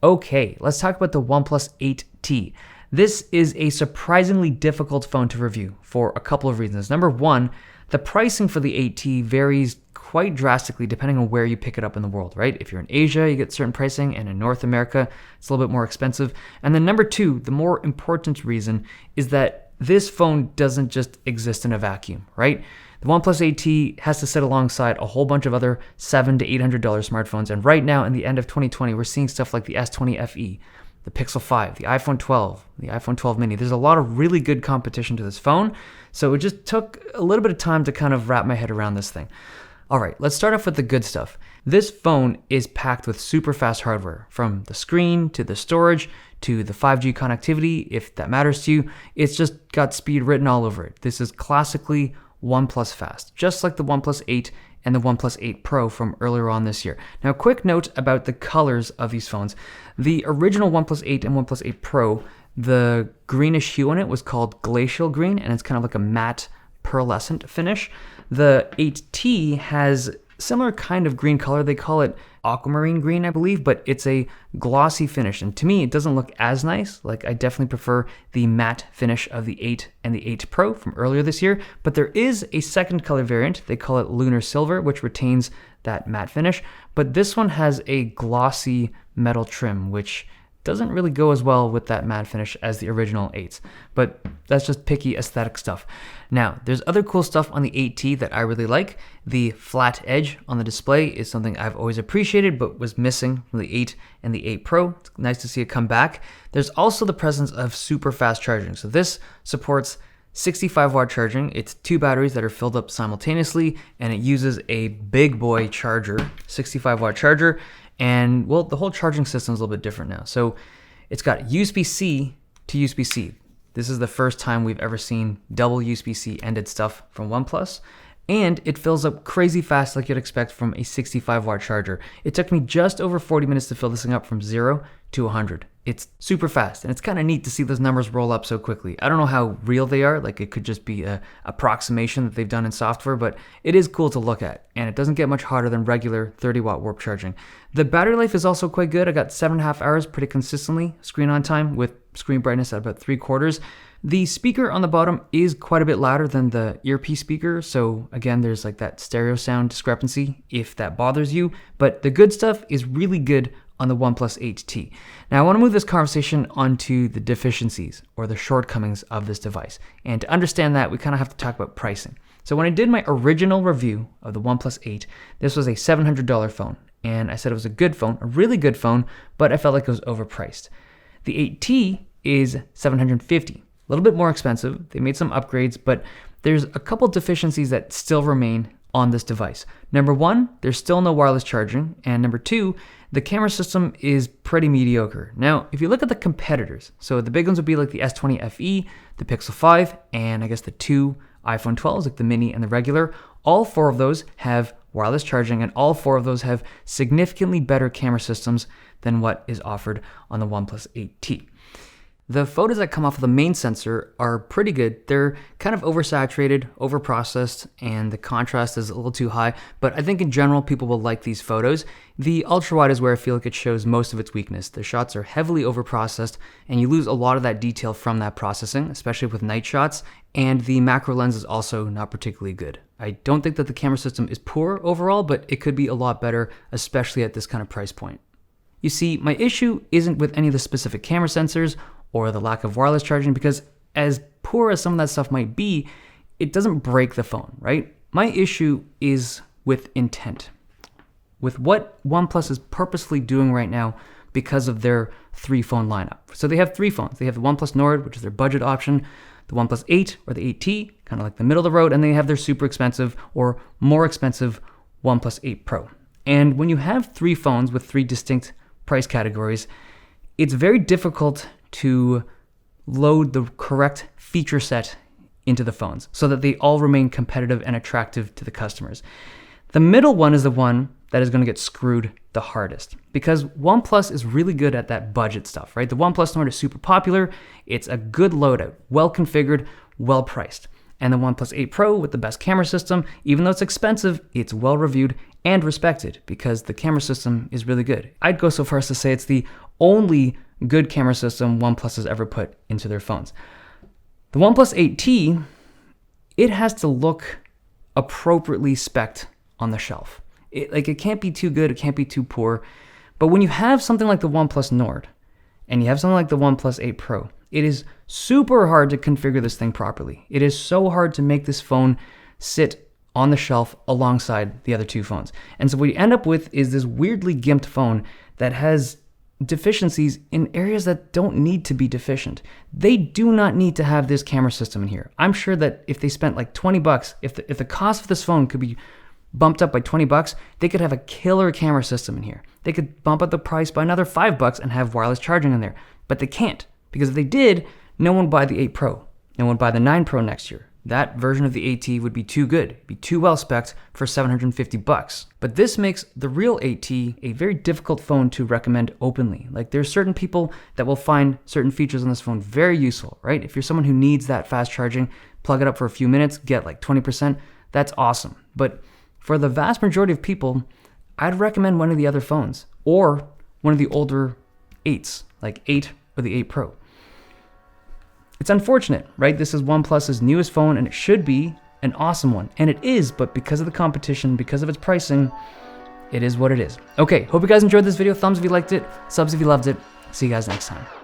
Okay, let's talk about the OnePlus 8T. This is a surprisingly difficult phone to review for a couple of reasons. Number one, the pricing for the 8T varies quite drastically depending on where you pick it up in the world, right? If you're in Asia, you get certain pricing, and in North America, it's a little bit more expensive. And then number two, the more important reason is that this phone doesn't just exist in a vacuum, right? The OnePlus 8T has to sit alongside a whole bunch of other $700 to $800 smartphones. And right now, in the end of 2020, we're seeing stuff like the S20 FE, the Pixel 5, the iPhone 12, the iPhone 12 mini. There's a lot of really good competition to this phone. So it just took a little bit of time to kind of wrap my head around this thing. All right, let's start off with the good stuff. This phone is packed with super fast hardware, from the screen to the storage to the 5G connectivity, if that matters to you. It's just got speed written all over it. This is classically OnePlus fast, just like the OnePlus 8 and the OnePlus 8 Pro from earlier on this year. Now, quick note about the colors of these phones. The original OnePlus 8 and OnePlus 8 Pro, the greenish hue on it was called glacial green, and it's kind of like a matte pearlescent finish. The 8T has similar kind of green color. They call it aquamarine green, I believe, but it's a glossy finish. And to me, it doesn't look as nice. Like, I definitely prefer the matte finish of the 8 and the 8 Pro from earlier this year. But there is a second color variant. They call it lunar silver, which retains that matte finish. But this one has a glossy metal trim, which doesn't really go as well with that matte finish as the original 8s, but that's just picky aesthetic stuff. Now, there's other cool stuff on the 8T that I really like. The flat edge on the display is something I've always appreciated, but was missing from the 8 and the 8 Pro. It's nice to see it come back. There's also the presence of super fast charging. So this supports 65-watt charging. It's two batteries that are filled up simultaneously, and it uses a big boy charger, 65-watt charger. And, well, the whole charging system is a little bit different now. So it's got USB-C to USB-C. This is the first time we've ever seen double USB-C ended stuff from OnePlus. And it fills up crazy fast like you'd expect from a 65-watt charger. It took me just over 40 minutes to fill this thing up from 0 to 100. It's super fast, and it's kind of neat to see those numbers roll up so quickly. I don't know how real they are, like it could just be a approximation that they've done in software, but it is cool to look at, and it doesn't get much harder than regular 30-watt warp charging. The battery life is also quite good. I got 7.5 hours pretty consistently, screen on time, with screen brightness at about 3/4. The speaker on the bottom is quite a bit louder than the earpiece speaker, so again, there's like that stereo sound discrepancy if that bothers you, but the good stuff is really good on the OnePlus 8T. Now, I want to move this conversation onto the deficiencies or the shortcomings of this device. And to understand that, we kind of have to talk about pricing. So when I did my original review of the OnePlus 8, this was a $700 phone. And I said it was a good phone, a really good phone, but I felt like it was overpriced. The 8T is $750, a little bit more expensive. They made some upgrades, but there's a couple deficiencies that still remain on this device. Number one, there's still no wireless charging. And number two, the camera system is pretty mediocre. Now, if you look at the competitors, so the big ones would be like the S20 FE, the Pixel 5, and I guess the two iPhone 12s, like the mini and the regular. All four of those have wireless charging, and all four of those have significantly better camera systems than what is offered on the OnePlus 8T. The photos that come off of the main sensor are pretty good. They're kind of oversaturated, overprocessed, and the contrast is a little too high, but I think in general people will like these photos. The ultra-wide is where I feel like it shows most of its weakness. The shots are heavily overprocessed, and you lose a lot of that detail from that processing, especially with night shots, and the macro lens is also not particularly good. I don't think that the camera system is poor overall, but it could be a lot better, especially at this kind of price point. You see, my issue isn't with any of the specific camera sensors or the lack of wireless charging, because as poor as some of that stuff might be, it doesn't break the phone, right? My issue is with intent, with what OnePlus is purposefully doing right now because of their three-phone lineup. So they have three phones. They have the OnePlus Nord, which is their budget option, the OnePlus 8 or the 8T, kind of like the middle of the road, and they have their super expensive or more expensive OnePlus 8 Pro. And when you have three phones with three distinct price categories, it's very difficult to load the correct feature set into the phones so that they all remain competitive and attractive to the customers. The middle one is the one that is going to get screwed the hardest, because OnePlus is really good at that budget stuff, right? The OnePlus Nord is super popular. It's a good loadout, well configured, well priced. And the OnePlus 8 Pro with the best camera system, even though it's expensive, it's well reviewed and respected because the camera system is really good. I'd go so far as to say it's the only good camera system OnePlus has ever put into their phones. The OnePlus 8T, it has to look appropriately spec'd on the shelf. It can't be too good, it can't be too poor. But when you have something like the OnePlus Nord, and you have something like the OnePlus 8 Pro, it is super hard to configure this thing properly. It is so hard to make this phone sit on the shelf alongside the other two phones. And so what you end up with is this weirdly gimped phone that has deficiencies in areas that don't need to be deficient. They do not need to have this camera system in here. I'm sure that if they spent like 20 bucks, if the cost of this phone could be bumped up by 20 bucks, they could have a killer camera system in here. They could bump up the price by another 5 bucks and have wireless charging in there. But they can't, because if they did, no one would buy the 8 Pro. No one would buy the 9 Pro next year. That version of the 8T would be too good, be too well spec'd for 750 bucks. But this makes the real 8T a very difficult phone to recommend openly. Like, there's certain people that will find certain features on this phone very useful, right? If you're someone who needs that fast charging, plug it up for a few minutes, get like 20%, that's awesome. But for the vast majority of people, I'd recommend one of the other phones or one of the older 8s, like 8 or the 8 Pro. It's unfortunate, right? This is OnePlus's newest phone and it should be an awesome one. And it is, but because of the competition, because of its pricing, it is what it is. Okay, hope you guys enjoyed this video. Thumbs if you liked it, subs if you loved it. See you guys next time.